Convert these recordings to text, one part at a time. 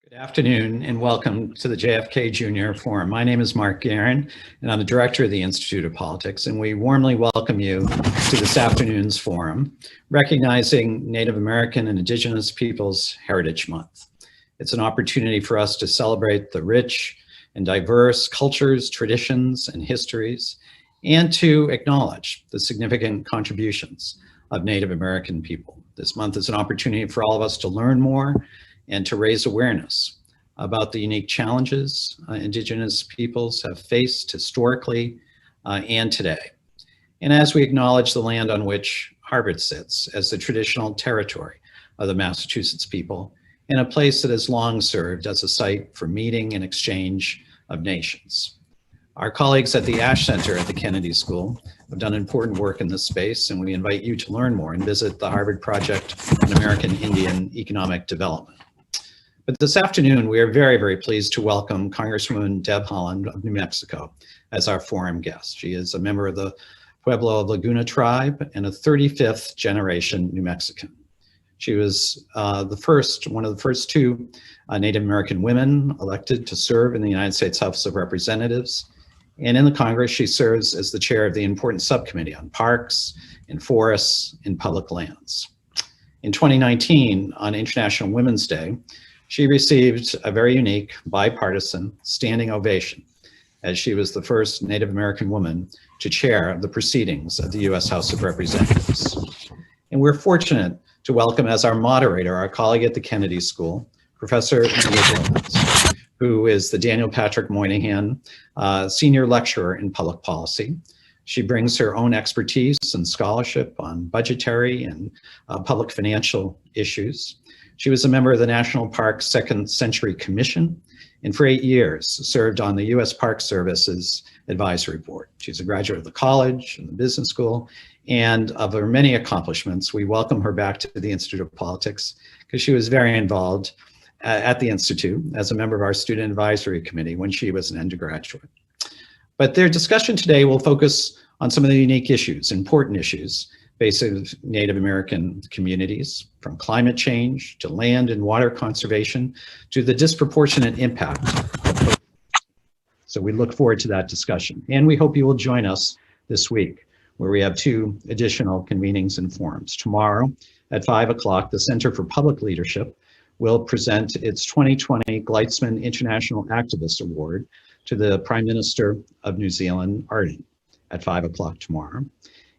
Good afternoon and welcome to the JFK Jr. Forum. My name is Mark Guerin and I'm the director of the Institute of Politics, and we warmly welcome you to this afternoon's forum, recognizing Native American and Indigenous Peoples Heritage Month. It's an opportunity for us to celebrate the rich and diverse cultures, traditions, and histories, and to acknowledge the significant contributions of Native American people. This month is an opportunity for all of us to learn more and to raise awareness about the unique challenges Indigenous peoples have faced historically and today. And as we acknowledge the land on which Harvard sits as the traditional territory of the Massachusetts people, and a place that has long served as a site for meeting and exchange of nations. Our colleagues at the Ash Center at the Kennedy School have done important work in this space, and we invite you to learn more and visit the Harvard Project on American Indian Economic Development. But this afternoon, we are very, very pleased to welcome Congresswoman Deb Haaland of New Mexico as our forum guest. She is a member of the Pueblo Laguna tribe and a 35th generation New Mexican. She was one of the first two Native American women elected to serve in the United States House of Representatives. And in the Congress, she serves as the chair of the important subcommittee on parks and forests and public lands. In 2019, on International Women's Day, she received a very unique bipartisan standing ovation as she was the first Native American woman to chair the proceedings of the U.S. House of Representatives. And we're fortunate to welcome as our moderator, our colleague at the Kennedy School, Professor Bilmes, who is the Daniel Patrick Moynihan Senior Lecturer in Public Policy. She brings her own expertise and scholarship on budgetary and public financial issues. She was a member of the National Parks Second Century Commission, and for 8 years served on the U.S. Park Service's Advisory Board. She's a graduate of the college and the business school, and of her many accomplishments, we welcome her back to the Institute of Politics because she was very involved at the Institute as a member of our Student Advisory Committee when she was an undergraduate. But their discussion today will focus on some of the unique issues, important issues, facing Native American communities, from climate change to land and water conservation to the disproportionate impact. So we look forward to that discussion. And we hope you will join us this week, where we have 2 additional convenings and forums. Tomorrow at 5 o'clock, the Center for Public Leadership will present its 2020 Gleitzman International Activist Award to the Prime Minister of New Zealand, Ardern, at 5 o'clock tomorrow.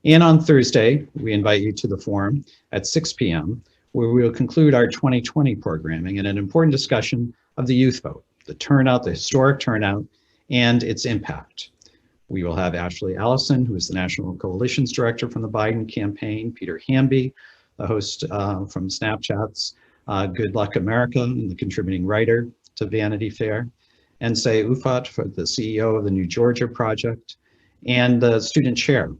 And on Thursday, we invite you to the forum at 6 p.m., where we will conclude our 2020 programming and an important discussion of the youth vote, the turnout, the historic turnout, and its impact. We will have Ashley Allison, who is the National Coalitions Director from the Biden campaign, Peter Hamby, the host from Snapchat's Good Luck America and the contributing writer to Vanity Fair, and Say Ufat, for the CEO of the New Georgia Project, and the student chair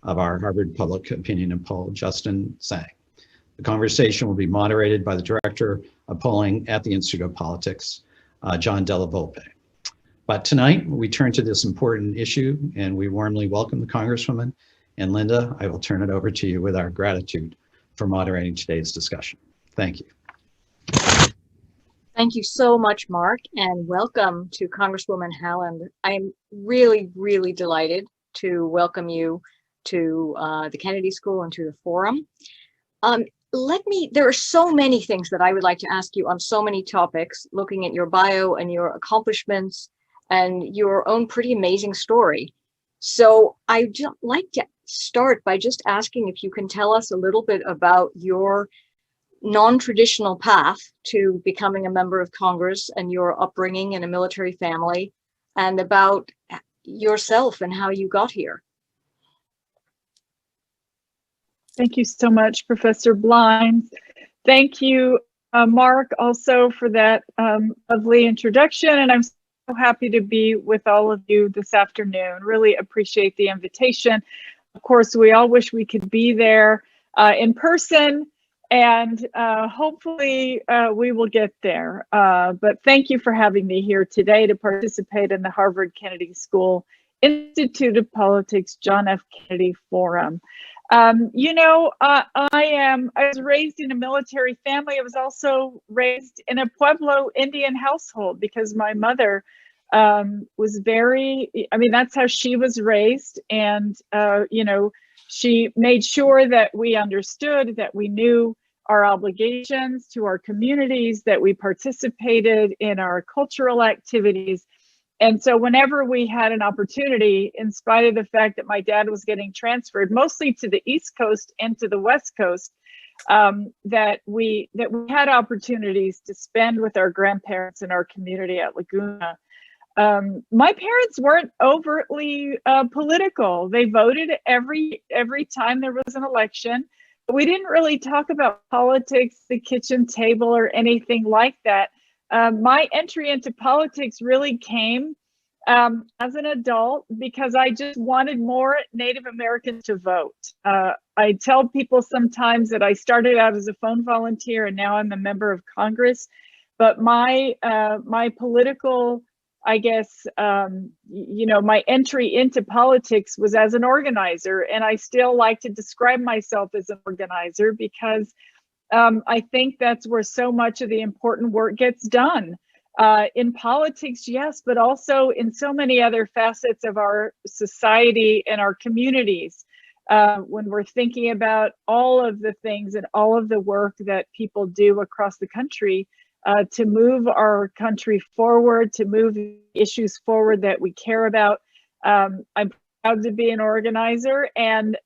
of our Harvard Public Opinion and Poll, Justin Tsang. The conversation will be moderated by the Director of Polling at the Institute of Politics, John Della Volpe. But tonight, we turn to this important issue, and we warmly welcome the Congresswoman. And Linda, I will turn it over to you with our gratitude for moderating today's discussion. Thank you. Thank you so much, Mark, and welcome to Congresswoman Haaland. I'm really, really delighted to welcome you to the Kennedy School and to the forum. There are so many things that I would like to ask you on so many topics, looking at your bio and your accomplishments and your own pretty amazing story. So I'd like to start by just asking if you can tell us a little bit about your non-traditional path to becoming a member of Congress and your upbringing in a military family, and about yourself and how you got here. Thank you so much, Professor Bilmes. Thank you, Mark, also for that lovely introduction. And I'm so happy to be with all of you this afternoon. Really appreciate the invitation. Of course, we all wish we could be there in person, and hopefully we will get there. But thank you for having me here today to participate in the Harvard Kennedy School Institute of Politics John F. Kennedy Forum. I was raised in a military family. I was also raised in a Pueblo Indian household because my mother was that's how she was raised. And, she made sure that we understood, that we knew our obligations to our communities, that we participated in our cultural activities. And so whenever we had an opportunity, in spite of the fact that my dad was getting transferred mostly to the East Coast and to the West Coast, that we had opportunities to spend with our grandparents in our community at Laguna. My parents weren't overtly political. They voted every time there was an election. But we didn't really talk about politics, the kitchen table, or anything like that. My entry into politics really came as an adult because I just wanted more Native Americans to vote. I tell people sometimes that I started out as a phone volunteer and now I'm a member of Congress. But my political, I guess, my entry into politics was as an organizer. And I still like to describe myself as an organizer because I think that's where so much of the important work gets done. In politics, yes, but also in so many other facets of our society and our communities. When we're thinking about all of the things and all of the work that people do across the country to move our country forward, to move issues forward that we care about. I'm proud to be an organizer and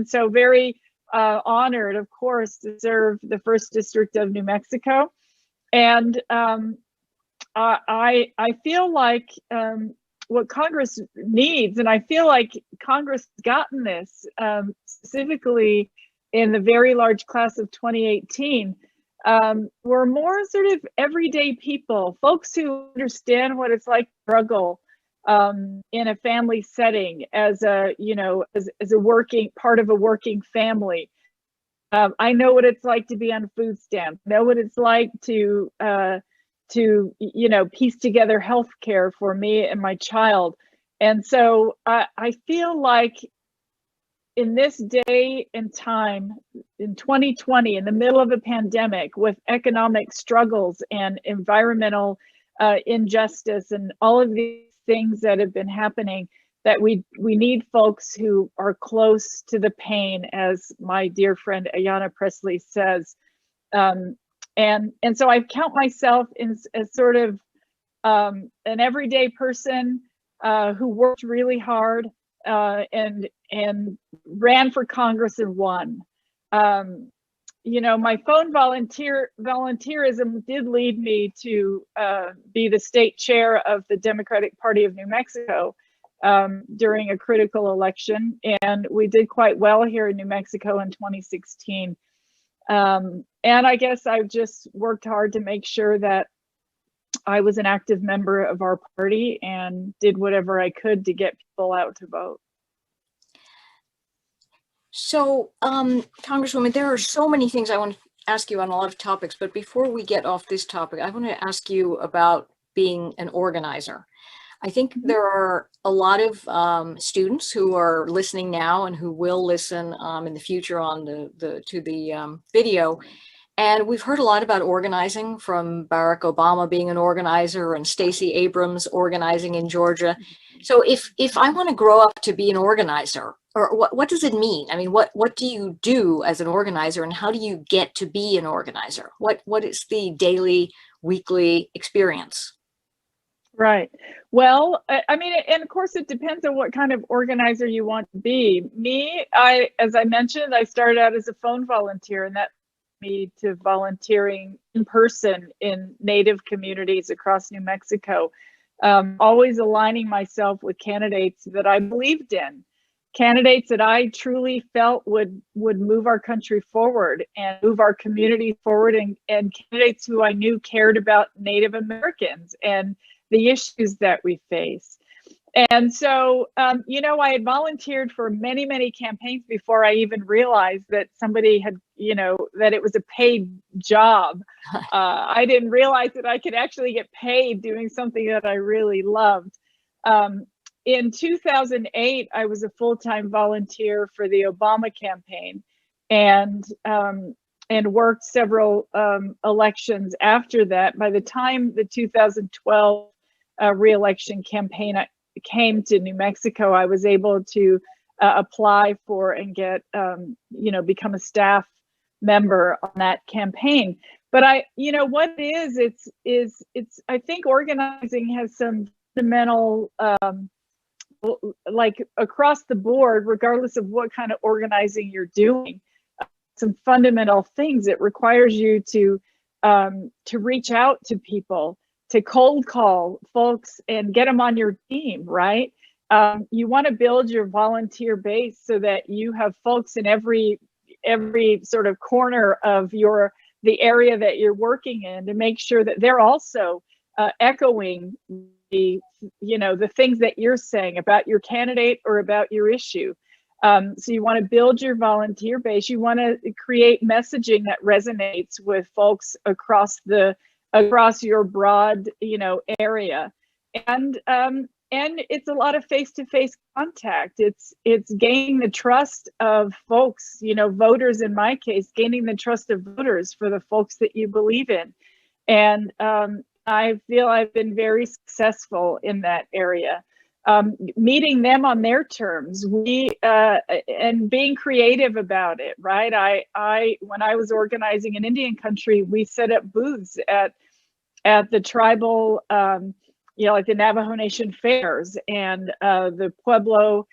so very honored, of course, to serve the 1st District of New Mexico. And I feel like what Congress needs, and I feel like Congress has gotten this, specifically in the very large class of 2018, were more sort of everyday people, folks who understand what it's like to struggle in a family setting as a working part of a working family. I know what it's like to be on food stamps, know what it's like to piece together healthcare for me and my child. And so I feel like in this day and time, in 2020, in the middle of a pandemic with economic struggles and environmental injustice and all of these things that have been happening, that we need folks who are close to the pain, as my dear friend Ayanna Pressley says. And so I count myself as sort of an everyday person who worked really hard and ran for Congress and won. My phone volunteerism did lead me to be the state chair of the Democratic Party of New Mexico during a critical election, and we did quite well here in New Mexico in 2016. And I guess I've just worked hard to make sure that I was an active member of our party and did whatever I could to get people out to vote. So, Congresswoman, there are so many things I want to ask you on a lot of topics, but before we get off this topic, I want to ask you about being an organizer. I think there are a lot of students who are listening now and who will listen in the future on the video. And we've heard a lot about organizing, from Barack Obama being an organizer and Stacey Abrams organizing in Georgia. So if I want to grow up to be an organizer, or what does it mean? I mean, what do you do as an organizer, and how do you get to be an organizer? What is the daily, weekly experience? Right. Well, I mean, and of course, it depends on what kind of organizer you want to be. Me, as I mentioned, I started out as a phone volunteer, and that led me to volunteering in person in Native communities across New Mexico, always aligning myself with candidates that I believed in, candidates that I truly felt would move our country forward and move our community forward, and candidates who I knew cared about Native Americans and the issues that we face. And so, I had volunteered for many, many campaigns before I even realized that somebody had, that it was a paid job. I didn't realize that I could actually get paid doing something that I really loved. in 2008, I was a full-time volunteer for the Obama campaign, and worked several elections after that. By the time the 2012 re-election campaign came to New Mexico, I was able to apply for and get, become a staff member on that campaign. But what it is, I think organizing has some fundamental, like across the board, regardless of what kind of organizing you're doing, some fundamental things. It requires you to reach out to people, to cold call folks and get them on your team, right? You want to build your volunteer base so that you have folks in every sort of corner of the area that you're working in, to make sure that they're also echoing the things that you're saying about your candidate or about your issue. So you want to build your volunteer base. You want to create messaging that resonates with folks across your broad, area. And it's a lot of face-to-face contact. It's gaining the trust of folks, voters in my case, gaining the trust of voters for the folks that you believe in. And I feel I've been very successful in that area. Meeting them on their terms, and being creative about it, right? When I was organizing in Indian country, we set up booths at the tribal, like the Navajo Nation fairs and the Pueblo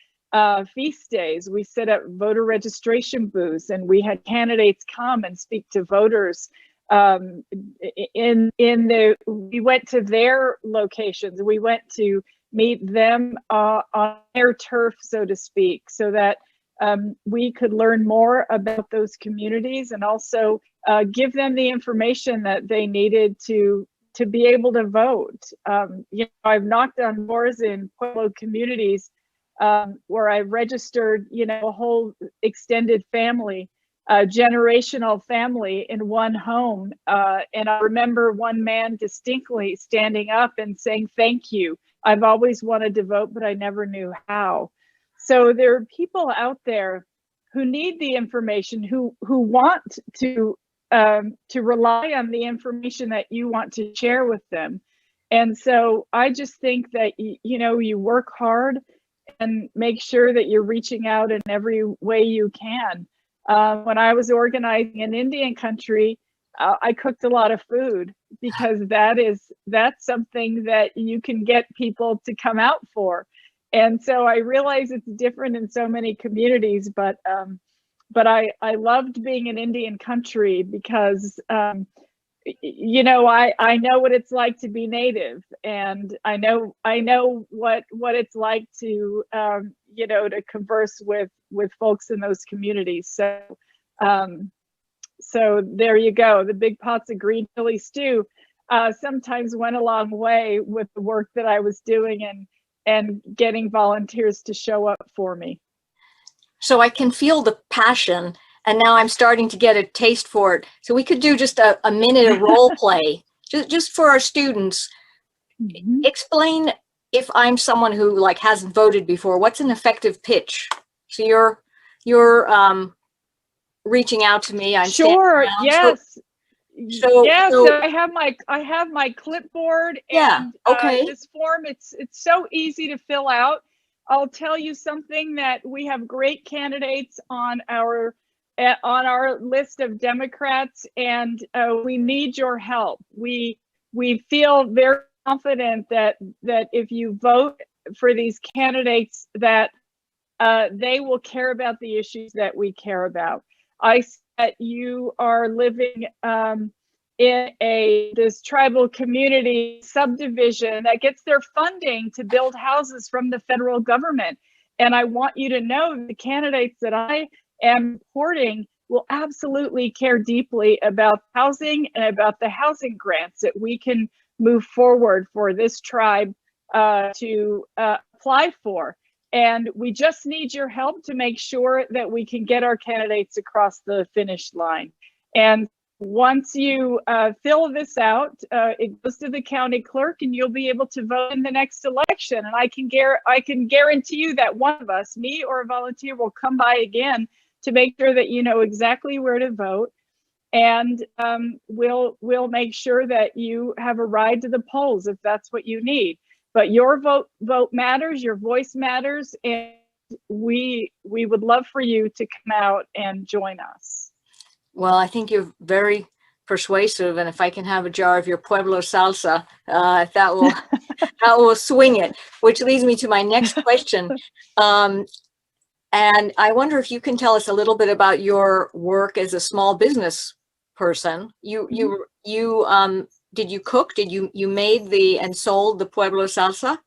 feast days. We set up voter registration booths, and we had candidates come and speak to voters. We went to their locations. We went to meet them on their turf, so to speak, so that we could learn more about those communities, and also give them the information that they needed to be able to vote. I've knocked on doors in Pueblo communities where I've registered, a whole extended family, generational family in one home. And I remember one man distinctly standing up and saying, "Thank you. I've always wanted to vote, but I never knew how." So there are people out there who need the information, who want to rely on the information that you want to share with them. And so I just think that, you work hard and make sure that you're reaching out in every way you can. When I was organizing in Indian country, I cooked a lot of food, because that's something that you can get people to come out for. And so I realize it's different in so many communities, but I loved being in Indian country because, I know what it's like to be Native, and I know what it's like to, to converse with folks in those communities. So there you go. The big pots of green chili stew sometimes went a long way with the work that I was doing and getting volunteers to show up for me. So I can feel the passion, and now I'm starting to get a taste for it. So we could do just a minute of role play, just for our students. Mm-hmm. Explain, if I'm someone who hasn't voted before, what's an effective pitch? So you're reaching out to me. I'm sure. Yes. So I have my clipboard. And okay. This form, it's so easy to fill out. I'll tell you something, that we have great candidates on our list of Democrats, and we need your help. We feel very confident that if you vote for these candidates, that they will care about the issues that we care about. I see that you are living in this tribal community subdivision that gets their funding to build houses from the federal government. And I want you to know the candidates that I am supporting will absolutely care deeply about housing and about the housing grants that we can move forward for this tribe to apply for. And we just need your help to make sure that we can get our candidates across the finish line. And once you fill this out, it goes to the county clerk, and you'll be able to vote in the next election. And I can guarantee you that one of us, me or a volunteer, will come by again to make sure that you know exactly where to vote. And we'll make sure that you have a ride to the polls if that's what you need. But your vote matters, your voice matters, and we would love for you to come out and join us. Well, I think you're very persuasive, and if I can have a jar of your Pueblo Salsa, that will that will swing it. Which leads me to my next question, and I wonder if you can tell us a little bit about your work as a small business person. Did you cook? Did you made and sold the Pueblo Salsa?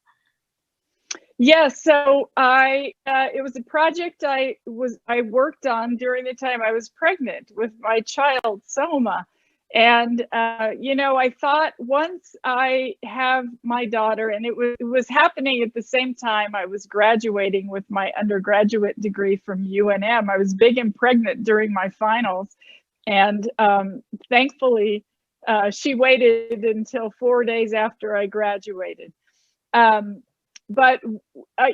Yes, so it was a project I worked on during the time I was pregnant with my child Soma, and I thought once I have my daughter, and it was happening at the same time I was graduating with my undergraduate degree from UNM. I was big and pregnant during my finals, and thankfully she waited until 4 days after I graduated. But I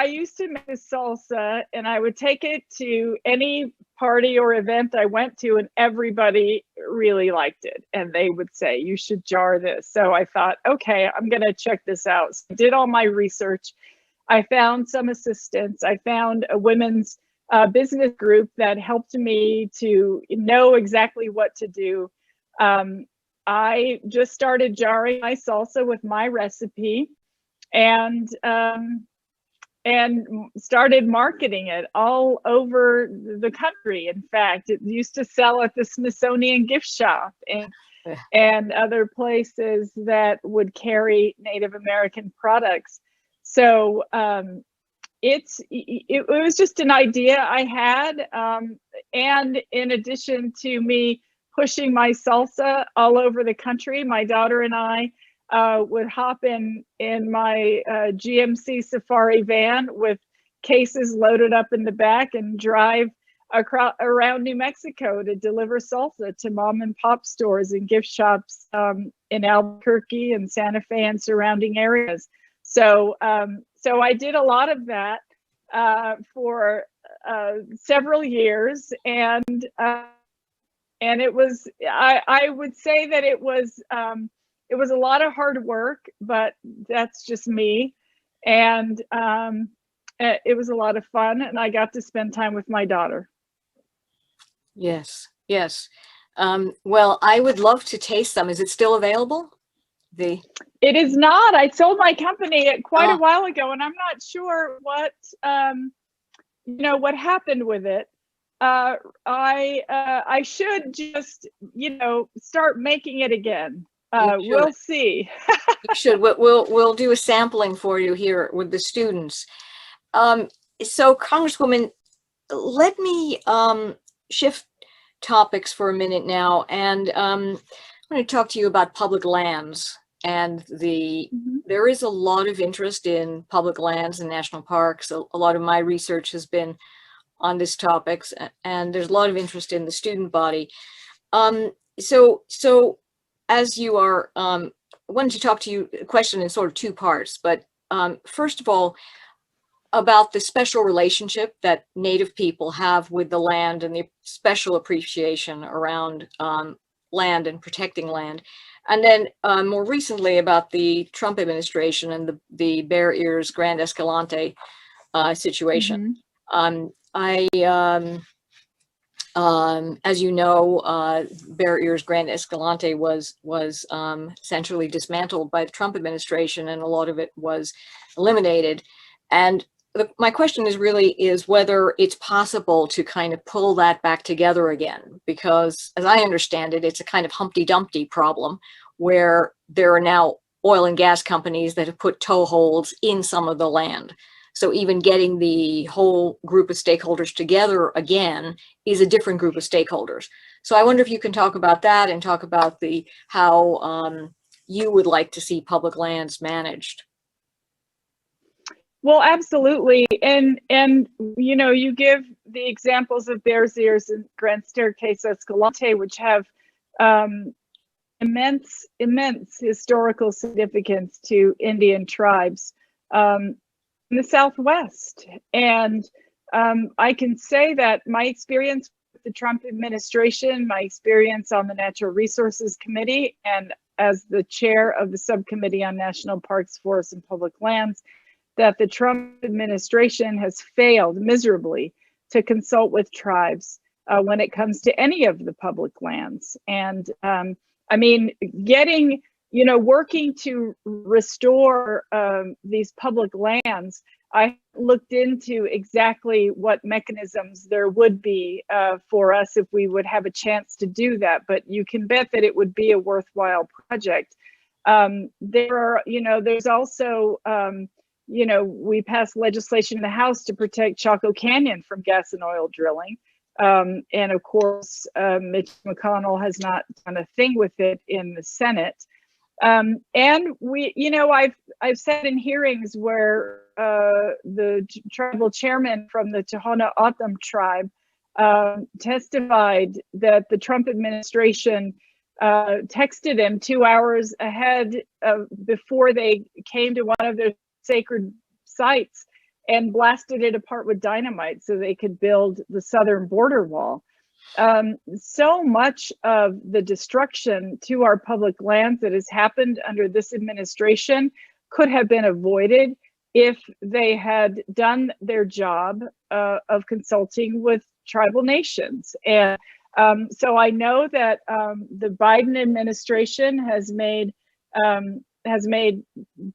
used to make salsa, and I would take it to any party or event I went to, and everybody really liked it. And they would say, you should jar this. So I thought, okay, I'm going to check this out. So I did all my research. I found some assistance. I found a women's business group that helped me to know exactly what to do. I just started jarring my salsa with my recipe, and started marketing it all over the country. In fact, it used to sell at the Smithsonian gift shop and other places that would carry Native American products. So it was just an idea I had, and in addition to me pushing my salsa all over the country, my daughter and I would hop in my GMC Safari van with cases loaded up in the back and drive around New Mexico to deliver salsa to mom and pop stores and gift shops in Albuquerque and Santa Fe and surrounding areas. So I did a lot of that for several years, and it was I would say that it was a lot of hard work, but that's just me. And it was a lot of fun, and I got to spend time with my daughter. Yes, yes. Well, I would love to taste some. Is it still available? It is not. I sold my company quite a while ago, and I'm not sure what what happened with it. I should just start making it again. We'll see. You should. We'll do a sampling for you here with the students. So, Congresswoman, let me shift topics for a minute now, and I'm going to talk to you about public lands. And there is a lot of interest in public lands and national parks. A lot of my research has been on this topics, and there's a lot of interest in the student body. So as you are, I wanted to talk to you, a question in sort of two parts, but first of all, about the special relationship that Native people have with the land and the special appreciation around land and protecting land. And then more recently about the Trump administration and the Bear Ears Grand Escalante situation. As you know, Bear Ears Grand Escalante was essentially dismantled by the Trump administration, and a lot of it was eliminated. And my question is whether it's possible to kind of pull that back together again, because as I understand it, it's a kind of Humpty Dumpty problem where there are now oil and gas companies that have put toeholds in some of the land. So even getting the whole group of stakeholders together again is a different group of stakeholders. So I wonder if you can talk about that and talk about how you would like to see public lands managed. Well, absolutely. And you give the examples of Bears Ears and Grand Staircase Escalante, which have immense historical significance to Indian tribes in the Southwest. And I can say that my experience with the Trump administration, my experience on the Natural Resources Committee, and as the chair of the Subcommittee on National Parks, Forests, and Public Lands, that the Trump administration has failed miserably to consult with tribes when it comes to any of the public lands. And I mean, getting, working to restore these public lands, I looked into exactly what mechanisms there would be for us if we would have a chance to do that. But you can bet that it would be a worthwhile project. There's also, we passed legislation in the House to protect Chaco Canyon from gas and oil drilling. And of course, Mitch McConnell has not done a thing with it in the Senate. And I've said in hearings where the tribal chairman from the Tohono O'odham tribe testified that the Trump administration texted him 2 hours ahead before they came to one of their sacred sites and blasted it apart with dynamite so they could build the southern border wall. So much of the destruction to our public lands that has happened under this administration could have been avoided if they had done their job of consulting with tribal nations. And so I know that the Biden administration has made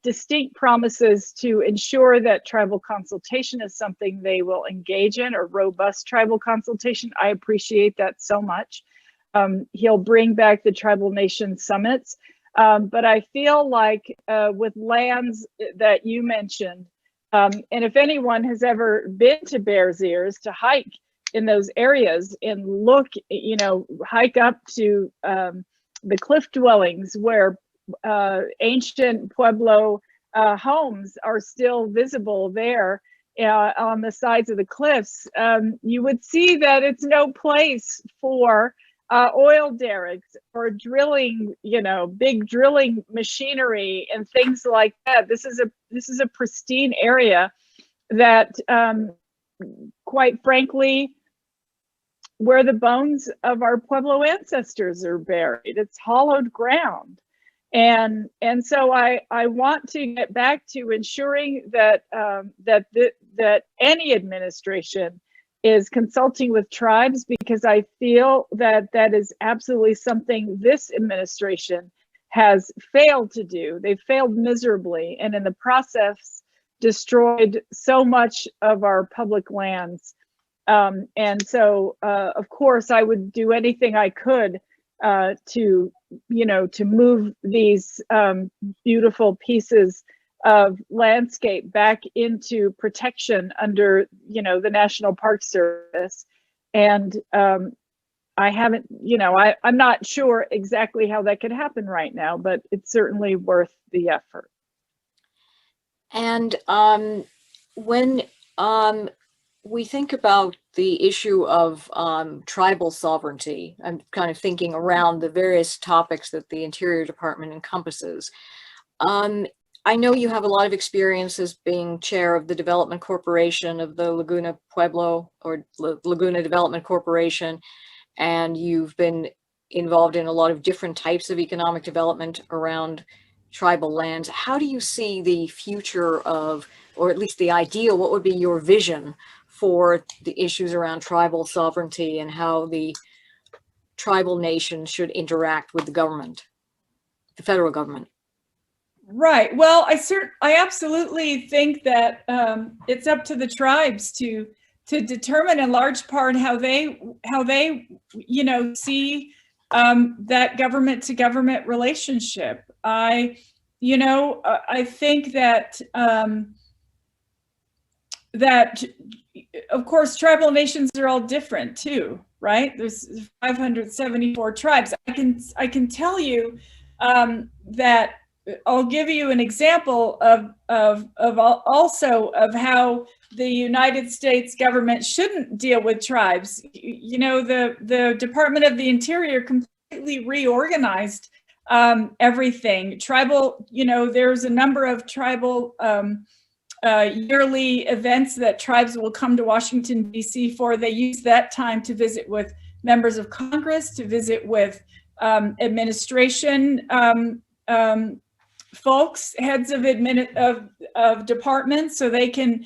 distinct promises to ensure that tribal consultation is something they will engage in, or robust tribal consultation. I appreciate that so much. He'll bring back the tribal nation summits. But I feel like with lands that you mentioned, and if anyone has ever been to Bears Ears to hike in those areas and look, hike up to the cliff dwellings where ancient Pueblo homes are still visible there on the sides of the cliffs, you would see that it's no place for oil derricks or drilling, big drilling machinery and things like that. This is a pristine area that, quite frankly, where the bones of our Pueblo ancestors are buried. It's hollowed ground. And so I want to get back to ensuring that that any administration is consulting with tribes, because I feel that that is absolutely something this administration has failed to do. They failed miserably, and in the process destroyed so much of our public lands. And so, of course, I would do anything I could to move these beautiful pieces of landscape back into protection under, the National Park Service. And I haven't, I'm not sure exactly how that could happen right now, but it's certainly worth the effort. And when we think about the issue of tribal sovereignty, I'm kind of thinking around the various topics that the Interior Department encompasses. I know you have a lot of experience as being chair of the Development Corporation of the Laguna Pueblo, or Laguna Development Corporation, and you've been involved in a lot of different types of economic development around tribal lands. How do you see the future of, or at least the ideal, what would be your vision for the issues around tribal sovereignty and how the tribal nations should interact with the government, the federal government? Right. Well, I absolutely think that it's up to the tribes to determine in large part how they see that government to government relationship. I think that that of course tribal nations are all different too, right? There's 574 tribes. I can tell you that I'll give you an example of how the United States government shouldn't deal with tribes. The Department of the Interior completely completely reorganized everything. Tribal, there's a number of tribal yearly events that tribes will come to Washington, D.C. for. They use that time to visit with members of Congress, to visit with administration folks, heads of departments, so they can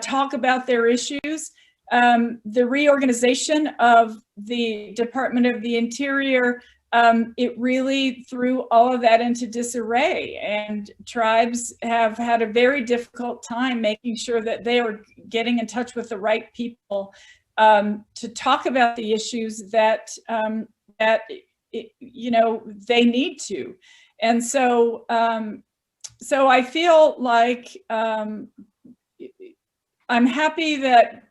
talk about their issues. The reorganization of the Department of the Interior, it really threw all of that into disarray, and tribes have had a very difficult time making sure that they are getting in touch with the right people to talk about the issues that they need to. And so so I feel like I'm happy that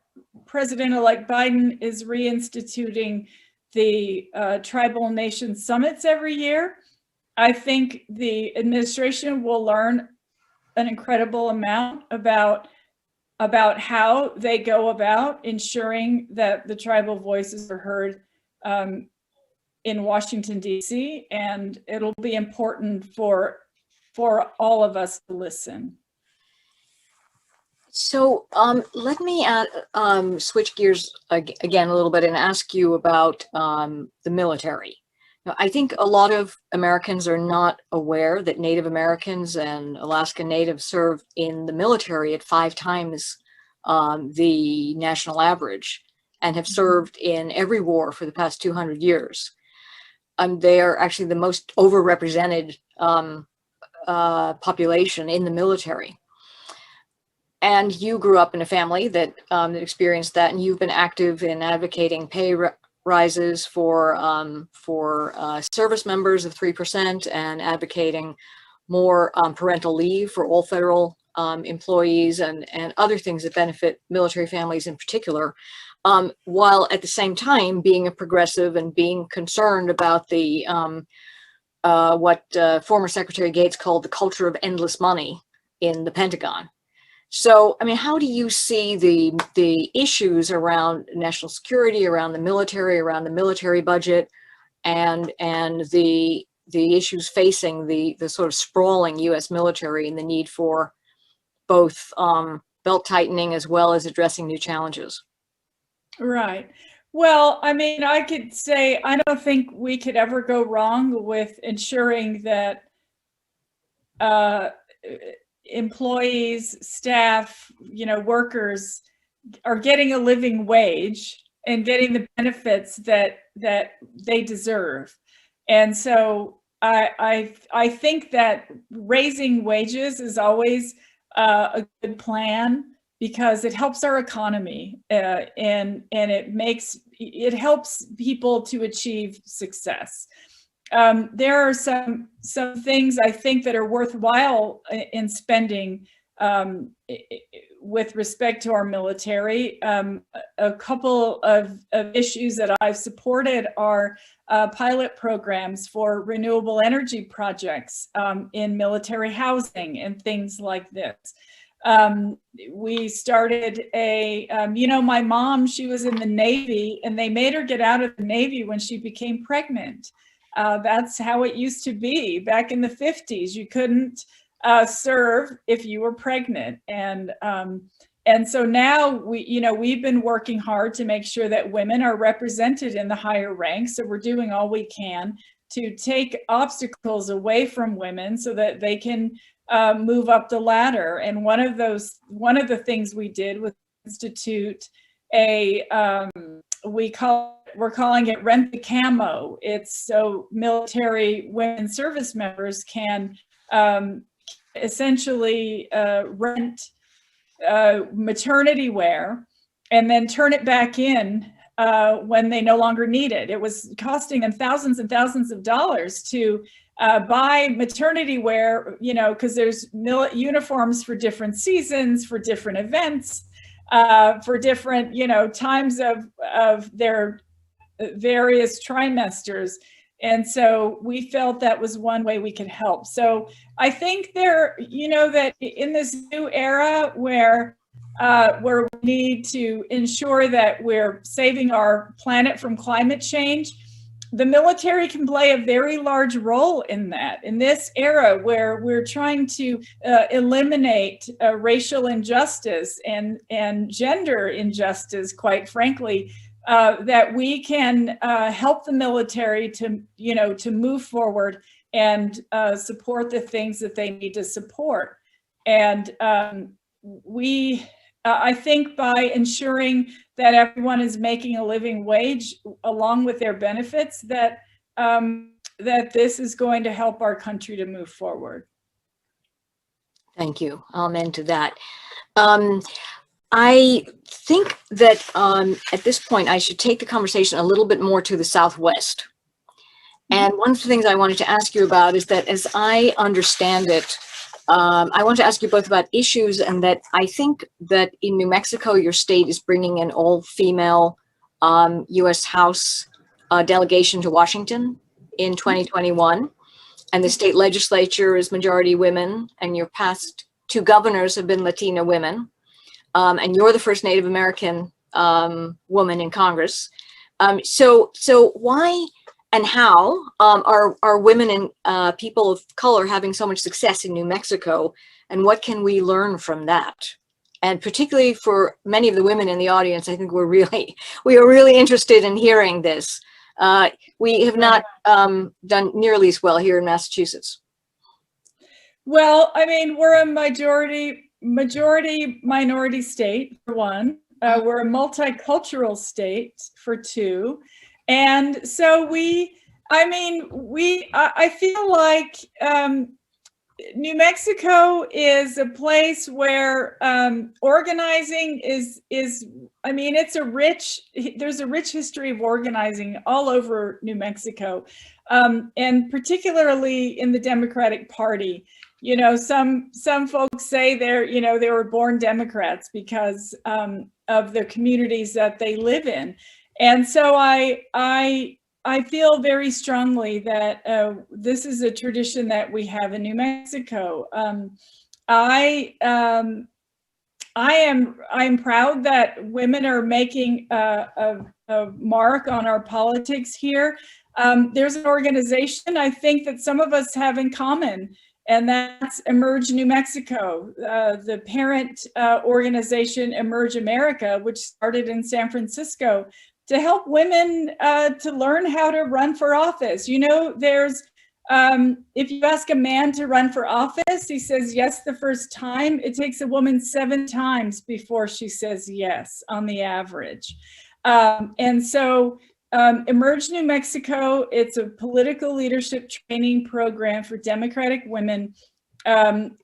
President-elect Biden is reinstituting the tribal nation summits every year. I think the administration will learn an incredible amount about how they go about ensuring that the tribal voices are heard in Washington, D.C., and it'll be important for all of us to listen. So let me switch gears again a little bit and ask you about the military. Now, I think a lot of Americans are not aware that Native Americans and Alaska Natives serve in the military at 5 times the national average, and have served in every war for the past 200 years. They are actually the most overrepresented population in the military. And you grew up in a family that experienced that, and you've been active in advocating pay rises for service members of 3% and advocating more parental leave for all federal employees and other things that benefit military families in particular, while at the same time being a progressive and being concerned about the what former Secretary Gates called the culture of endless money in the Pentagon. So, I mean, how do you see the issues around national security, around the military budget, and the issues facing the sort of sprawling U.S. military and the need for both belt tightening as well as addressing new challenges? Right. Well, I mean, I could say I don't think we could ever go wrong with ensuring that employees, staff, workers are getting a living wage and getting the benefits that they deserve. And so I think that raising wages is always a good plan, because it helps our economy and it helps people to achieve success. There are some things I think that are worthwhile in spending with respect to our military. A couple of issues that I've supported are pilot programs for renewable energy projects in military housing and things like this. We started my mom, she was in the Navy, and they made her get out of the Navy when she became pregnant. That's how it used to be back in the 50s. You couldn't serve if you were pregnant. And so now we've been working hard to make sure that women are represented in the higher ranks. So we're doing all we can to take obstacles away from women so that they can move up the ladder. And one of the things we did was institute we're calling it Rent the Camo. It's so military women service members can essentially rent maternity wear and then turn it back in when they no longer need it. It was costing them thousands and thousands of dollars to buy maternity wear, because there's uniforms for different seasons, for different events, for different, times of their various trimesters. And so we felt that was one way we could help. So I think that in this new era where we need to ensure that we're saving our planet from climate change, the military can play a very large role in that. In this era where we're trying to eliminate racial injustice and gender injustice, quite frankly, that we can help the military to, to move forward and support the things that they need to support. And I think by ensuring that everyone is making a living wage along with their benefits, that this is going to help our country to move forward. Thank you. Amen to that. I think that at this point, I should take the conversation a little bit more to the Southwest. And one of the things I wanted to ask you about is that, as I understand it, I want to ask you both about issues, and that I think that in New Mexico, your state is bringing an all-female U.S. House delegation to Washington in 2021. And the state legislature is majority women, and your past 2 governors have been Latina women. And you're the first Native American woman in Congress. So why and how are women and people of color having so much success in New Mexico, and what can we learn from that? And particularly for many of the women in the audience, I think we are really interested in hearing this. We have not done nearly as well here in Massachusetts. Well, I mean, we're a majority minority state, for one. We're a multicultural state, for 2. And so I feel like New Mexico is a place where organizing there's a rich history of organizing all over New Mexico, and particularly in the Democratic Party. Some folks say they were born Democrats because of the communities that they live in. And so I feel very strongly that this is a tradition that we have in New Mexico. I am proud that women are making a mark on our politics here. There's an organization I think that some of us have in common, and that's Emerge New Mexico, the parent organization Emerge America, which started in San Francisco to help women to learn how to run for office. There's, if you ask a man to run for office, he says yes the first time. It takes a woman 7 times before she says yes on the average. And so Emerge New Mexico, it's a political leadership training program for Democratic women. When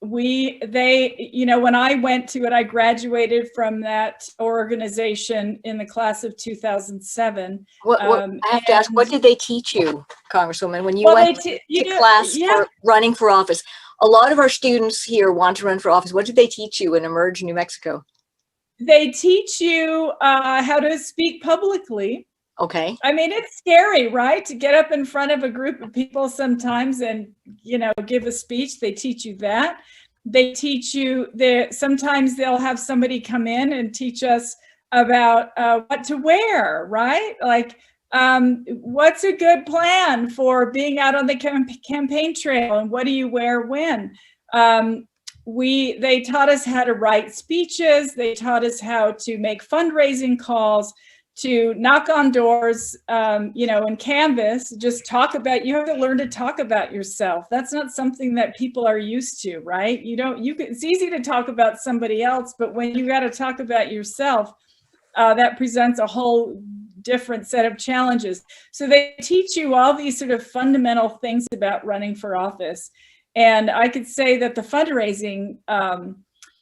I went to it, I graduated from that organization in the class of 2007. I have to ask, what did they teach you, Congresswoman, when you went to class for running for office? A lot of our students here want to run for office. What did they teach you in Emerge New Mexico? They teach you how to speak publicly. Okay. I mean, it's scary, right? To get up in front of a group of people sometimes and, give a speech. They teach you that. They teach you that sometimes they'll have somebody come in and teach us about what to wear, right? Like, what's a good plan for being out on the campaign trail, and what do you wear when? They taught us how to write speeches. They taught us how to make fundraising calls, to knock on doors, and canvas, just you have to learn to talk about yourself. That's not something that people are used to, right? It's easy to talk about somebody else, but when you got to talk about yourself, that presents a whole different set of challenges. So they teach you all these sort of fundamental things about running for office. And I could say that the fundraising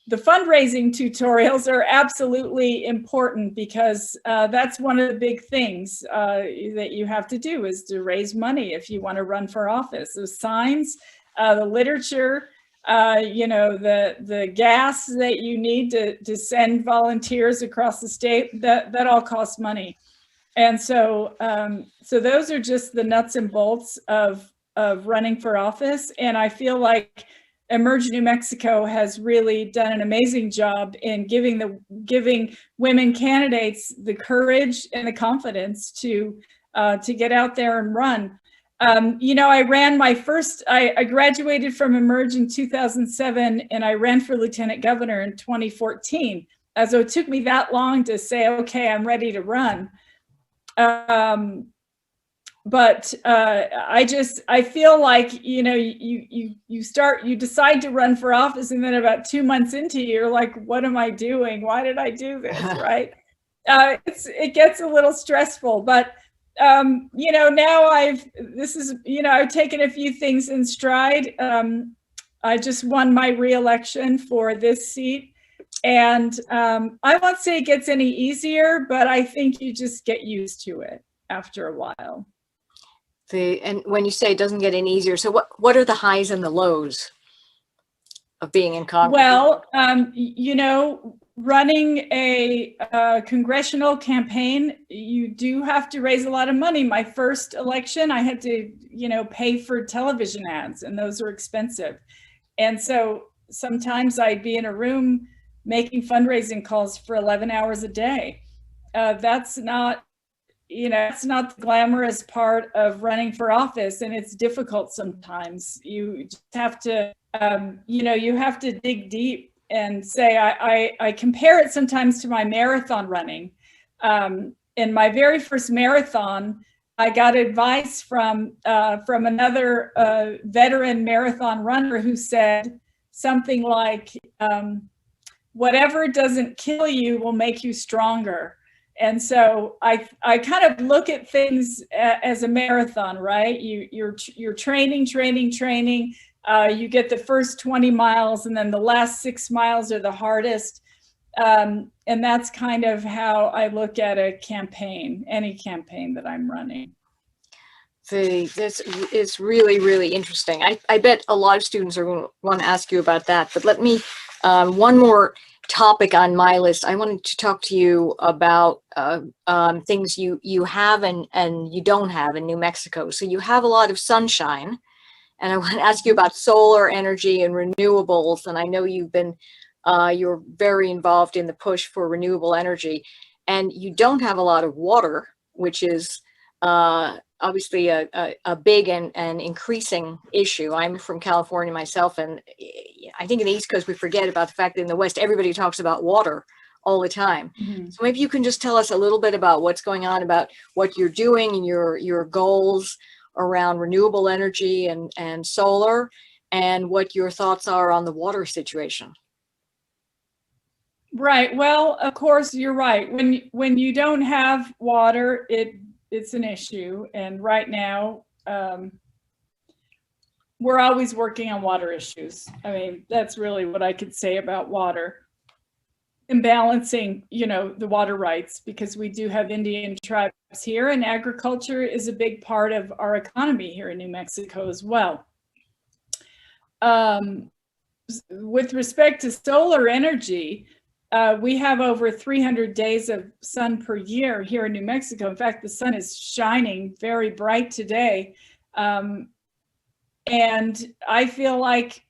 tutorials are absolutely important, because that's one of the big things that you have to do, is to raise money if you want to run for office. The signs, the literature, the gas that you need to send volunteers across the state, that all costs money. And so those are just the nuts and bolts of running for office. And I feel like Emerge New Mexico has really done an amazing job in giving women candidates the courage and the confidence to to get out there and run. You know, I ran my first, I graduated from Emerge in 2007, and I ran for lieutenant governor in 2014. So it took me that long to say, okay, I'm ready to run. But I feel like, you know, you decide to run for office, and then about 2 months into it, you're like, what am I doing? Why did I do this, right? It gets a little stressful, but you know, now I've taken a few things in stride. I just won my re-election for this seat, and I won't say it gets any easier, but I think you just get used to it after a while. And when you say it doesn't get any easier, so what are the highs and the lows of being in Congress? Well, you know, running a congressional campaign, you do have to raise a lot of money. My first election, I had to, you know, pay for television ads, and those are expensive. And so sometimes I'd be in a room making fundraising calls for 11 hours a day. That's not, you know, it's not the glamorous part of running for office, and it's difficult sometimes. You just have to, you know, you have to dig deep and say, I compare it sometimes to my marathon running. In my very first marathon, I got advice from another veteran marathon runner who said something like, whatever doesn't kill you will make you stronger. And so I kind of look at things as a marathon, right? You're training. You get the first 20 miles, and then the last 6 miles are the hardest. And that's kind of how I look at a campaign, any campaign that I'm running. This is really, really interesting. I bet a lot of students are going to want to ask you about that, but let me, one more topic on my list. I wanted to talk to you about things you have and you don't have in New Mexico. So you have a lot of sunshine, and I want to ask you about solar energy and renewables. And I know you're very involved in the push for renewable energy, and you don't have a lot of water, which is obviously a big and increasing issue. I'm from California myself, and I think in the East Coast we forget about the fact that in the West everybody talks about water all the time. Mm-hmm. So maybe you can just tell us a little bit about what's going on, about what you're doing and your goals around renewable energy and solar, and what your thoughts are on the water situation. Right. Well, of course, you're right. When you don't have water, it's an issue. And right now, we're always working on water issues. I mean, that's really what I could say about water. And balancing, you know, the water rights, because we do have Indian tribes here, and agriculture is a big part of our economy here in New Mexico as well. With respect to solar energy, we have over 300 days of sun per year here in New Mexico. In fact, the sun is shining very bright today. And I feel like,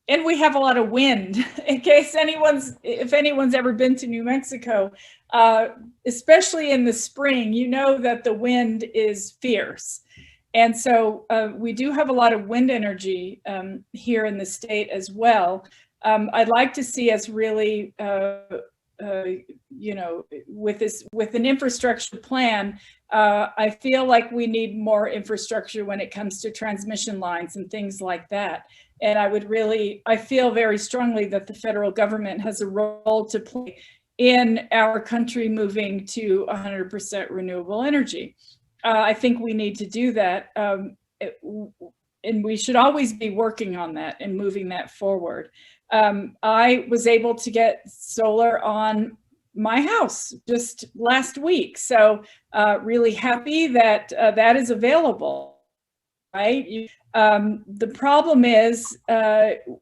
and we have a lot of wind. In case if anyone's ever been to New Mexico, especially in the spring, you know that the wind is fierce. And so we do have a lot of wind energy here in the state as well. I'd like to see us really, you know, with an infrastructure plan. I feel like we need more infrastructure when it comes to transmission lines and things like that. And I feel very strongly that the federal government has a role to play in our country moving to 100% renewable energy. I think we need to do that. And we should always be working on that and moving that forward. I was able to get solar on my house just last week. So really happy that that is available, right? The problem is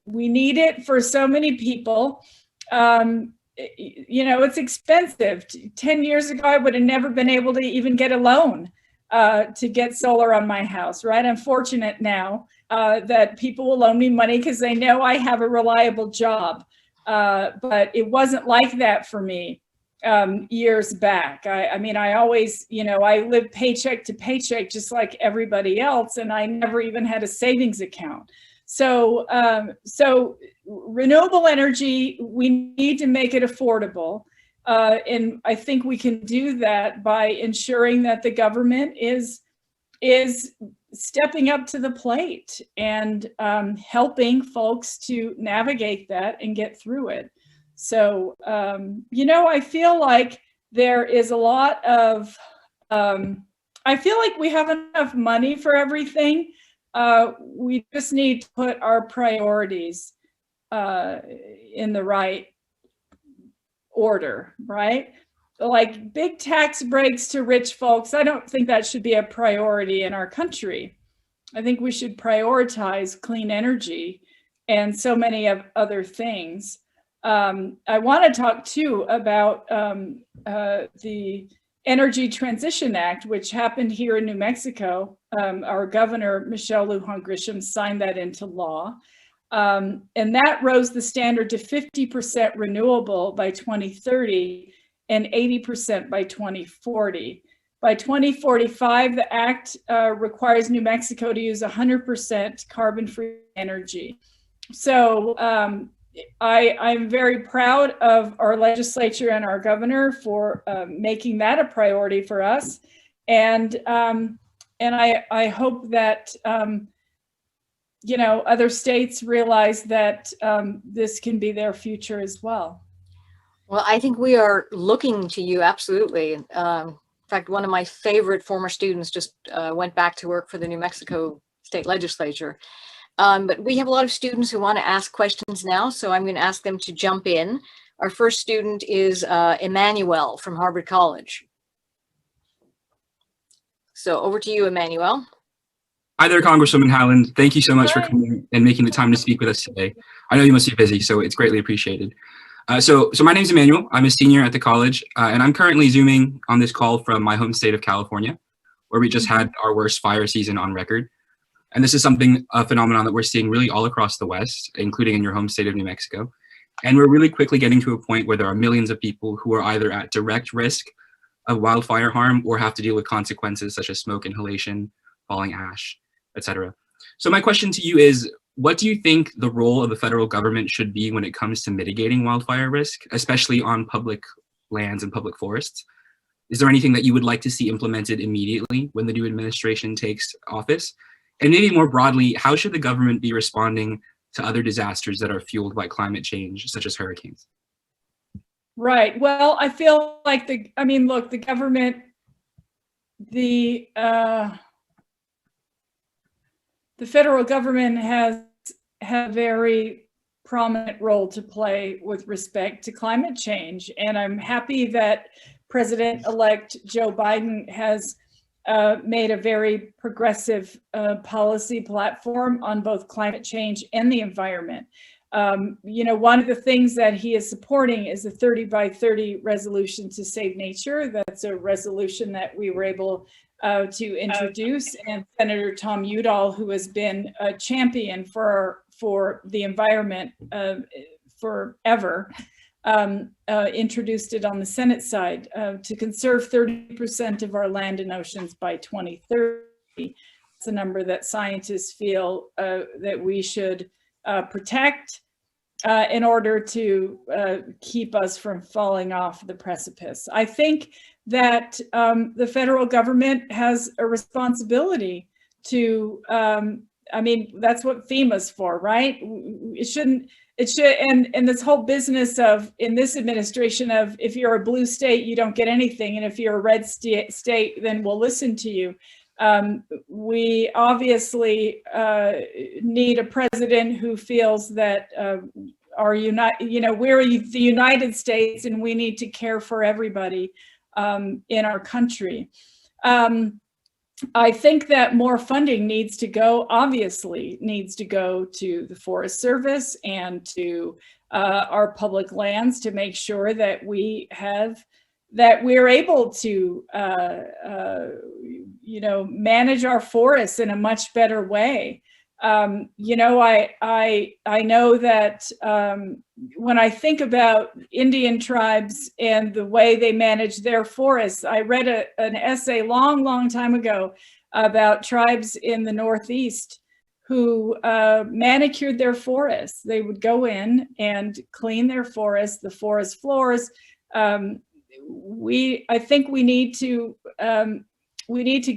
we need it for so many people. You know, it's expensive. 10 years ago, I would have never been able to even get a loan to get solar on my house, right? I'm fortunate now that people will loan me money because they know I have a reliable job. But it wasn't like that for me years back. I mean, I always, I lived paycheck to paycheck just like everybody else, and I never even had a savings account. So, renewable energy, we need to make it affordable. And I think we can do that by ensuring that the government is stepping up to the plate and helping folks to navigate that and get through it. So, I feel like there is a lot of, I feel like we have enough money for everything. We just need to put our priorities in the right order, right? Like big tax breaks to rich folks, I don't think that should be a priority in our country. I think we should prioritize clean energy and so many of other things. I want to talk too about the Energy Transition Act, which happened here in New Mexico. Our governor, Michelle Lujan Grisham, signed that into law. And that rose the standard to 50% renewable by 2030 and 80% by 2040. By 2045, the act requires New Mexico to use 100% carbon-free energy. So I'm very proud of our legislature and our governor for making that a priority for us. And I hope that other states realize that this can be their future as well. Well, I think we are looking to you, absolutely. In fact, one of my favorite former students just went back to work for the New Mexico State Legislature. But we have a lot of students who want to ask questions now, so I'm going to ask them to jump in. Our first student is Emmanuel from Harvard College. So over to you, Emmanuel. Hi there, Congresswoman Haaland. Thank you so much for coming and making the time to speak with us today. I know you must be busy, so it's greatly appreciated. So my name is Emmanuel. I'm a senior at the college, and I'm currently Zooming on this call from my home state of California, where we just had our worst fire season on record. And this is a phenomenon that we're seeing really all across the West, including in your home state of New Mexico. And we're really quickly getting to a point where there are millions of people who are either at direct risk of wildfire harm or have to deal with consequences such as smoke inhalation, falling ash, etc. So my question to you is, what do you think the role of the federal government should be when it comes to mitigating wildfire risk, especially on public lands and public forests? Is there anything that you would like to see implemented immediately when the new administration takes office? And maybe more broadly, how should the government be responding to other disasters that are fueled by climate change, such as hurricanes? Right. Well, I feel like the government, the federal government has a very prominent role to play with respect to climate change. And I'm happy that President-elect Joe Biden has made a very progressive policy platform on both climate change and the environment. One of the things that he is supporting is the 30 by 30 resolution to save nature. That's a resolution that we were able to introduce, and Senator Tom Udall, who has been a champion for the environment forever, introduced it on the Senate side to conserve 30% of our land and oceans by 2030. It's a number that scientists feel that we should protect in order to keep us from falling off the precipice. I think that the federal government has a responsibility to, that's what FEMA's for, right? It should, and this whole business of, in this administration, of if you're a blue state, you don't get anything, and if you're a red state, then we'll listen to you. We obviously need a president who feels that we're the United States and we need to care for everybody in our country. I think that more funding needs to go to the Forest Service and to our public lands to make sure that we're able to manage our forests in a much better way. You know, I know that when I think about Indian tribes and the way they manage their forests, I read an essay long time ago about tribes in the Northeast who manicured their forests. They would go in and clean their forests, the forest floors. I think we need to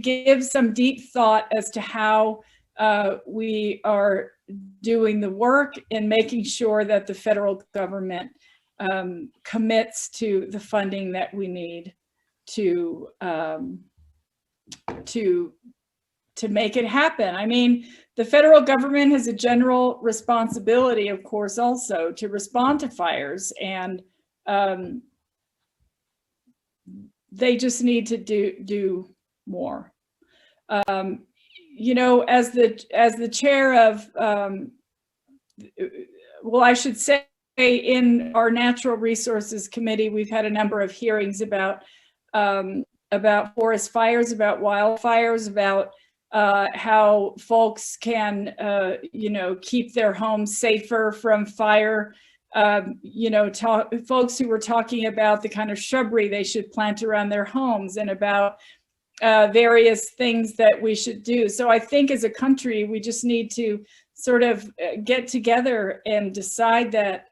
give some deep thought as to how we are doing the work and making sure that the federal government commits to the funding that we need to make it happen. I mean, the federal government has a general responsibility, of course, also to respond to fires, and they just need to do more. You know, as the chair of, well, I should say, in our Natural Resources Committee, we've had a number of hearings about forest fires, about wildfires, about how folks can, you know, keep their homes safer from fire. You know, folks who were talking about the kind of shrubbery they should plant around their homes, and about various things that we should do. So I think as a country, we just need to sort of get together and decide that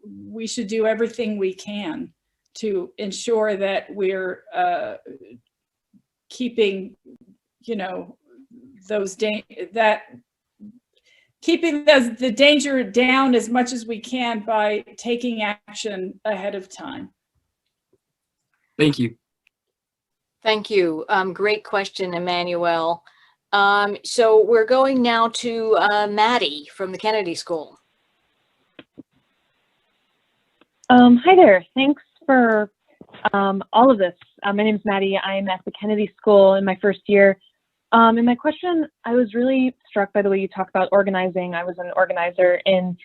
we should do everything we can to ensure that we're keeping, you know, keeping the danger down as much as we can by taking action ahead of time. Thank you. Thank you. Great question, Emmanuel. So we're going now to Maddie from the Kennedy School. Hi there. Thanks for all of this. My name is Maddie. I'm at the Kennedy School in my first year. And my question, I was really struck by the way you talk about organizing. I was an organizer in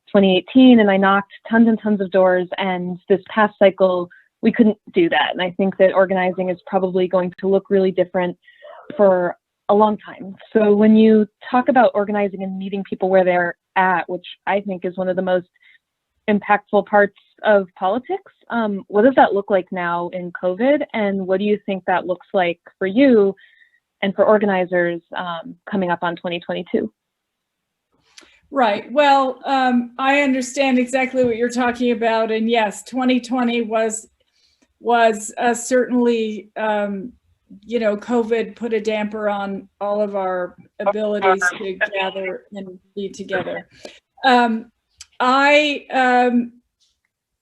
2018, and I knocked tons and tons of doors. And this past cycle, we couldn't do that. And I think that organizing is probably going to look really different for a long time. So when you talk about organizing and meeting people where they're at, which I think is one of the most impactful parts of politics, what does that look like now in COVID? And what do you think that looks like for you and for organizers coming up on 2022? Right. Well, I understand exactly what you're talking about. And yes, 2020 was certainly, you know, COVID put a damper on all of our abilities to gather and be together.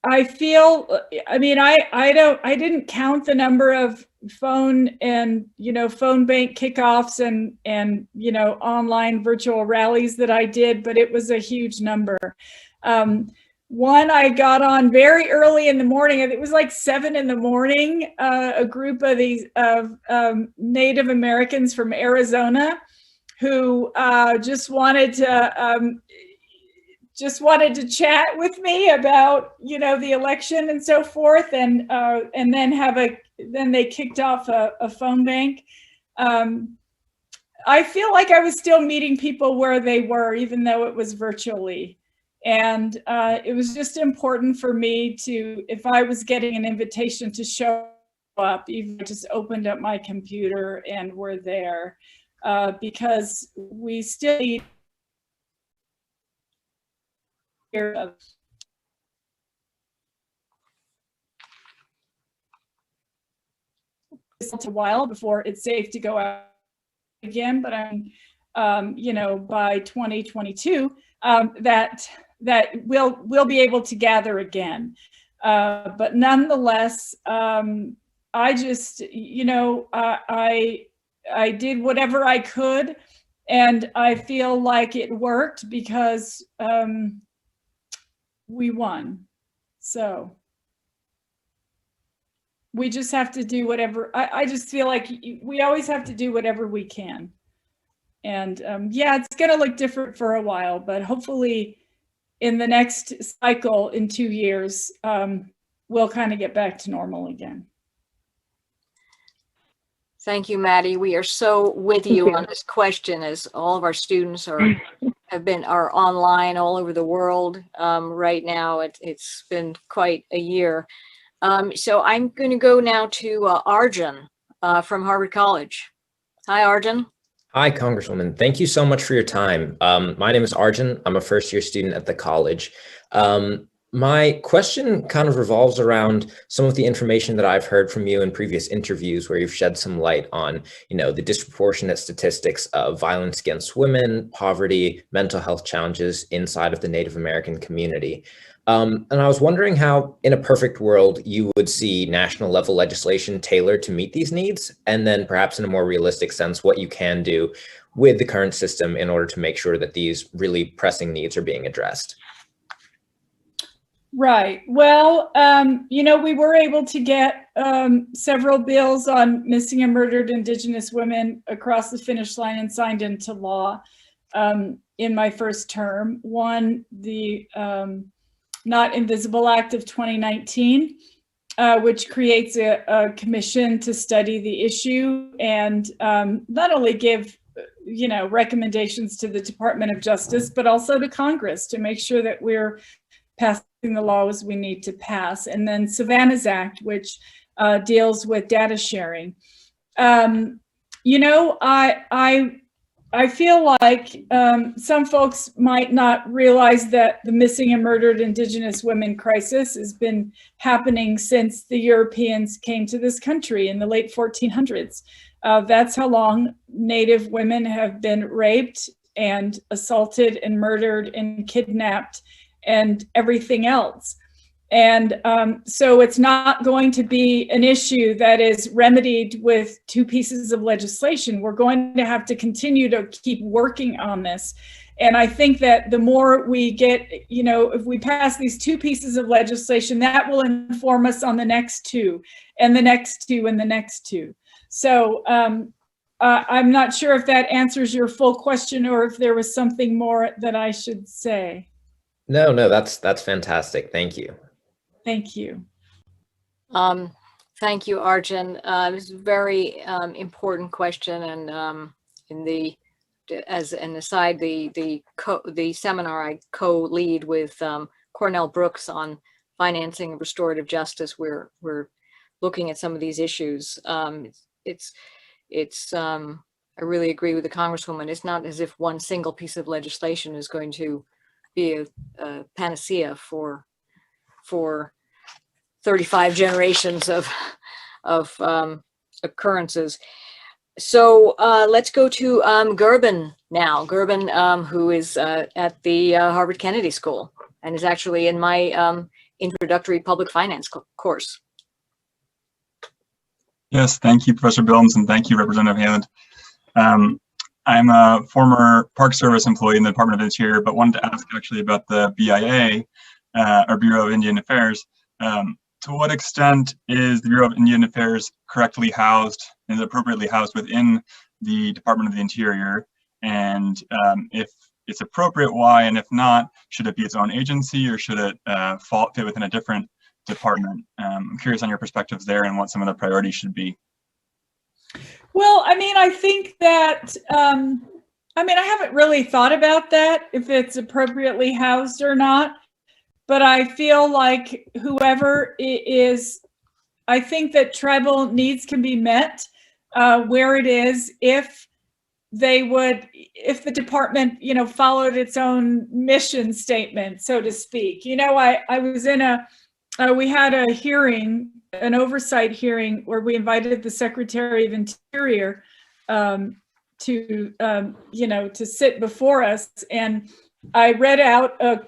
I feel, I mean, I didn't count the number of phone and, you know, phone bank kickoffs and, you know, online virtual rallies that I did, but it was a huge number. One, I got on very early in the morning. It was like 7 in the morning. A group of these Native Americans from Arizona who just wanted to chat with me about, you know, the election and so forth, and then they kicked off a phone bank. I feel like I was still meeting people where they were, even though it was virtually. And it was just important for me to, if I was getting an invitation to show up, even just opened up my computer and were there, because we still need a while before it's safe to go out again. But I'm, you know, by 2022, that we'll be able to gather again. But nonetheless, I just, you know, I did whatever I could, and I feel like it worked because we won. So we just have to do whatever, I just feel like we always have to do whatever we can. And yeah, it's going to look different for a while, but hopefully in the next cycle in 2 years, we'll kind of get back to normal again. Thank you, Maddie. We are so with you on this question, as all of our students are online all over the world right now. It's been quite a year. So I'm going to go now to Arjun from Harvard College. Hi, Arjun. Hi, Congresswoman. Thank you so much for your time. My name is Arjun. I'm a first-year student at the college. My question kind of revolves around some of the information that I've heard from you in previous interviews where you've shed some light on, the disproportionate statistics of violence against women, poverty, mental health challenges inside of the Native American community. And I was wondering how, in a perfect world, you would see national level legislation tailored to meet these needs, and then perhaps in a more realistic sense, what you can do with the current system in order to make sure that these really pressing needs are being addressed. Right. Well, we were able to get several bills on missing and murdered Indigenous women across the finish line and signed into law in my first term. One, the Not Invisible Act of 2019, which creates a commission to study the issue and not only give recommendations to the Department of Justice, but also to Congress to make sure that we're passing the laws we need to pass. And then Savannah's Act, which deals with data sharing. I feel like some folks might not realize that the missing and murdered Indigenous women crisis has been happening since the Europeans came to this country in the late 1400s. That's how long Native women have been raped and assaulted and murdered and kidnapped and everything else. And so it's not going to be an issue that is remedied with 2 pieces of legislation. We're going to have to continue to keep working on this. And I think that the more we get, if we pass these 2 pieces of legislation, that will inform us on the next 2 and the next 2 and the next 2. So I'm not sure if that answers your full question or if there was something more that I should say. No, that's fantastic. Thank you. Thank you. Thank you, Arjun. It's a very important question, and as an aside, the seminar I co-lead with Cornell Brooks on financing and restorative justice. We're looking at some of these issues. I really agree with the Congresswoman. It's not as if one single piece of legislation is going to be a panacea for 35 generations of occurrences. So let's go to Gerben now. Gerben, who is at the Harvard Kennedy School and is actually in my introductory public finance course. Yes, thank you, Professor Bilmes, and thank you, Representative Haaland. I'm a former Park Service employee in the Department of Interior, but wanted to ask actually about the BIA, or Bureau of Indian Affairs. To what extent is the Bureau of Indian Affairs correctly housed and appropriately housed within the Department of the Interior? And if it's appropriate, why? And if not, should it be its own agency or should it fit within a different department? I'm curious on your perspectives there and what some of the priorities should be. Well, I think that, I haven't really thought about that, if it's appropriately housed or not, but I feel like whoever is, I think that tribal needs can be met where it is if the department, followed its own mission statement, so to speak. I was in we had a hearing, an oversight hearing, where we invited the Secretary of Interior to sit before us, and I read out a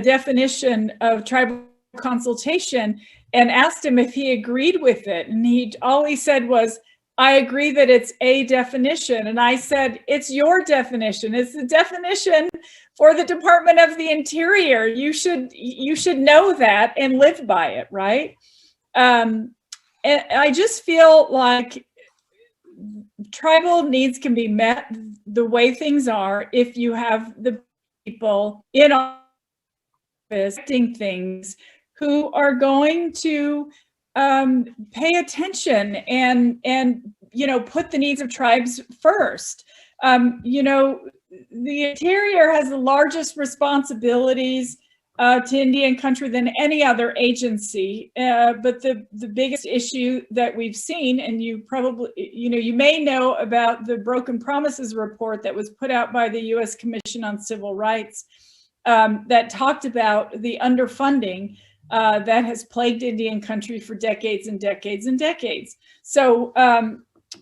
definition of tribal consultation and asked him if he agreed with it, and all he said was, "I agree that it's a definition." And I said, "It's your definition. It's the definition for the Department of the Interior. You should know that and live by it, right?" And I just feel like tribal needs can be met the way things are if you have the people in office doing things who are going to pay attention and put the needs of tribes first. The Interior has the largest responsibilities to Indian country than any other agency. But the biggest issue that we've seen, and you probably, you may know about the Broken Promises report that was put out by the U.S. Commission on Civil Rights that talked about the underfunding that has plagued Indian country for decades and decades and decades. So,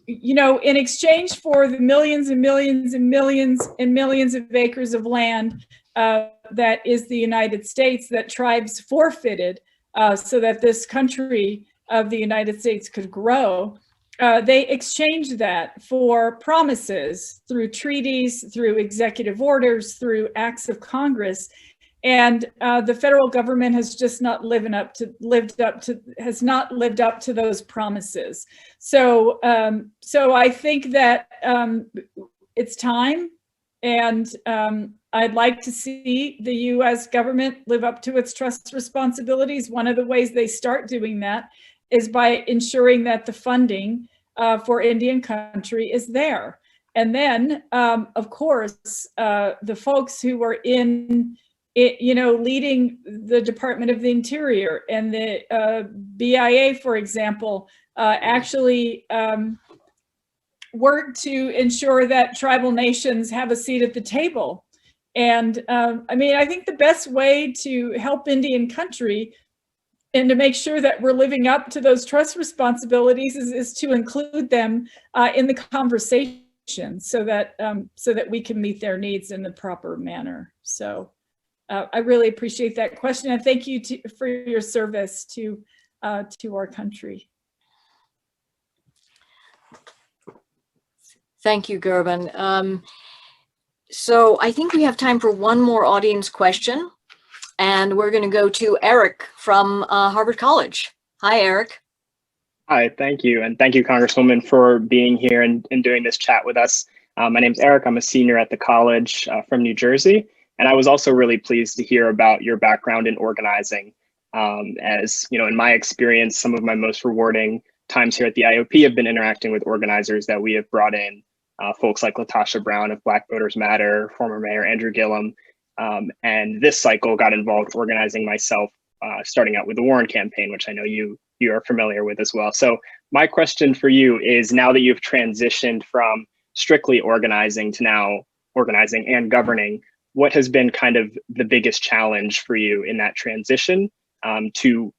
in exchange for the millions and millions and millions and millions of acres of land that is the United States that tribes forfeited so that this country of the United States could grow, they exchanged that for promises through treaties, through executive orders, through acts of Congress. And the federal government has just not lived up to those promises. So, I think that it's time, and I'd like to see the U.S. government live up to its trust responsibilities. One of the ways they start doing that is by ensuring that the funding for Indian country is there. And then, of course, the folks who were leading the Department of the Interior and the BIA, for example, actually work to ensure that tribal nations have a seat at the table. And I think the best way to help Indian country and to make sure that we're living up to those trust responsibilities is to include them in the conversation so that we can meet their needs in the proper manner. So I really appreciate that question, and thank you for your service to our country. Thank you, Gerben. So I think we have time for one more audience question, and we're going to go to Eric from Harvard College. Hi, Eric. Hi, thank you. And thank you, Congresswoman, for being here and doing this chat with us. My name's Eric. I'm a senior at the college from New Jersey. And I was also really pleased to hear about your background in organizing. As in my experience, some of my most rewarding times here at the IOP have been interacting with organizers that we have brought in, folks like Latasha Brown of Black Voters Matter, former Mayor Andrew Gillum. And this cycle got involved organizing myself, starting out with the Warren campaign, which I know you are familiar with as well. So my question for you is, now that you've transitioned from strictly organizing to now organizing and governing, what has been kind of the biggest challenge for you in that transition from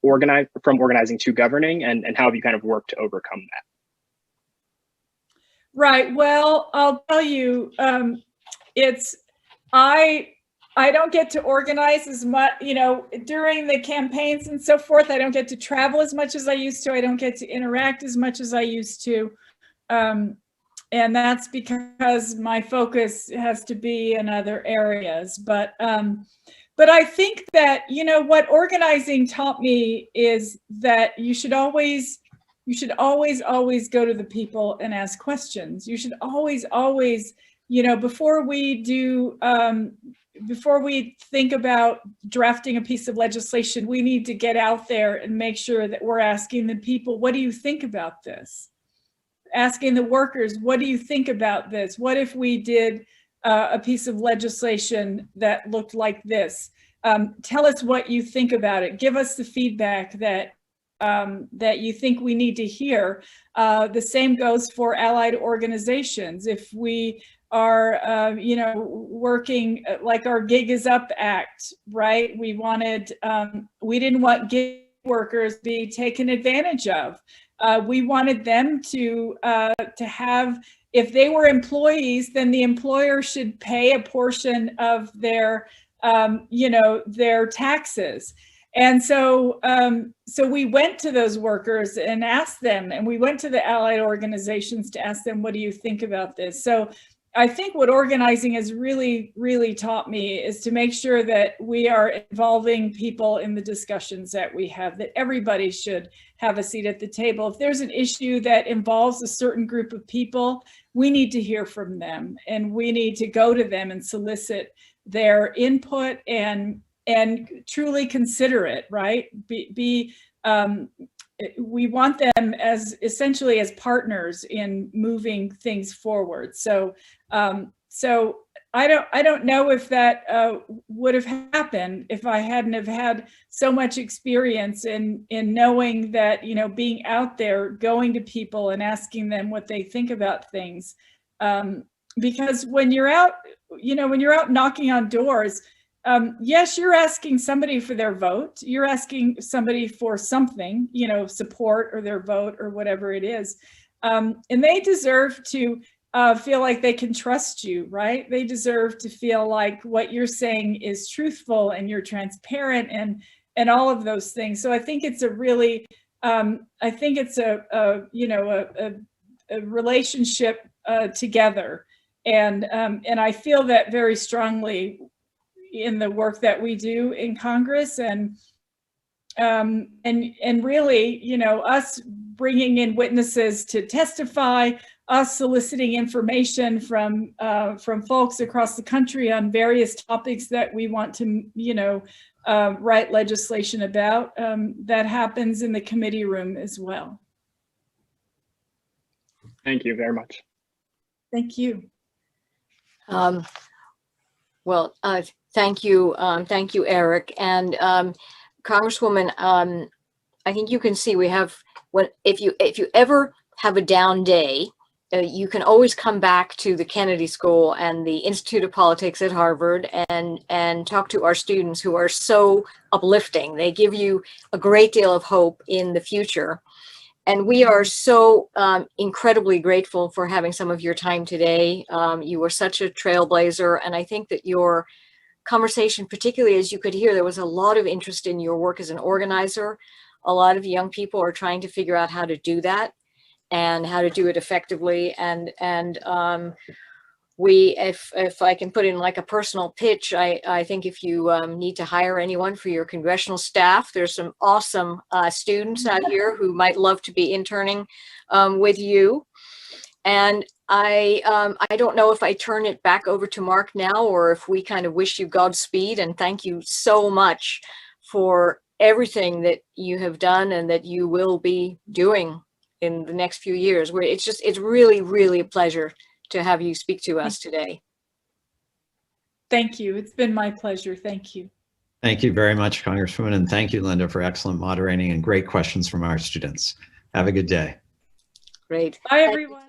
organizing to governing, and how have you kind of worked to overcome that? Right. Well, I'll tell you, I don't get to organize as much, during the campaigns and so forth. I don't get to travel as much as I used to. I don't get to interact as much as I used to. And that's because my focus has to be in other areas. But I think that, what organizing taught me is that you should always go to the people and ask questions. You should always, before we think about drafting a piece of legislation, we need to get out there and make sure that we're asking the people, what do you think about this? Asking the workers, what do you think about this? What if we did a piece of legislation that looked like this? Tell us what you think about it. Give us the feedback that you think we need to hear. The same goes for allied organizations. If we are, working like our Gig is Up Act, right? We didn't want gig workers to be taken advantage of. We wanted them to have, if they were employees, then the employer should pay a portion of their taxes. And so we went to those workers and asked them, and we went to the allied organizations to ask them, what do you think about this? So I think what organizing has really, really taught me is to make sure that we are involving people in the discussions that we have, that everybody should have a seat at the table. If there's an issue that involves a certain group of people, we need to hear from them, and we need to go to them and solicit their input and truly consider it, right? we want them as essentially as partners in moving things forward. So so I don't know if that would have happened if I hadn't have had so much experience in knowing that, you know, being out there, going to people and asking them what they think about things. Because when you're out, you know, when you're out knocking on doors, yes, you're asking somebody for their vote. You're asking somebody for something, you know, support or their vote or whatever it is. And they deserve to feel like they can trust you, right? They deserve to feel like what you're saying is truthful and you're transparent and all of those things. So I think it's a really, I think it's a relationship together. And I feel that very strongly in the work that we do in Congress, and really, you know, us bringing in witnesses to testify, us soliciting information from folks across the country on various topics that we want to, you know, write legislation about. That happens in the committee room as well. Thank you very much. Thank you. Well, thank you, Eric. And Congresswoman, I think you can see we have, if you ever have a down day, you can always come back to the Kennedy School and the Institute of Politics at Harvard and talk to our students who are so uplifting. They give you a great deal of hope in the future. And we are so incredibly grateful for having some of your time today. You were such a trailblazer, and I think that your conversation, particularly as you could hear, there was a lot of interest in your work as an organizer. A lot of young people are trying to figure out how to do that and how to do it effectively. And we, if I can put in like a personal pitch, I think if you need to hire anyone for your congressional staff, there's some awesome students out here who might love to be interning with you. And I don't know if I turn it back over to Mark now, or if we kind of wish you Godspeed and thank you so much for everything that you have done and that you will be doing in the next few years. Where it's really, really a pleasure to have you speak to us today. Thank you. It's been my pleasure. Thank you. Thank you very much, Congresswoman, and thank you, Linda, for excellent moderating and great questions from our students. Have a good day. Great. Bye, everyone.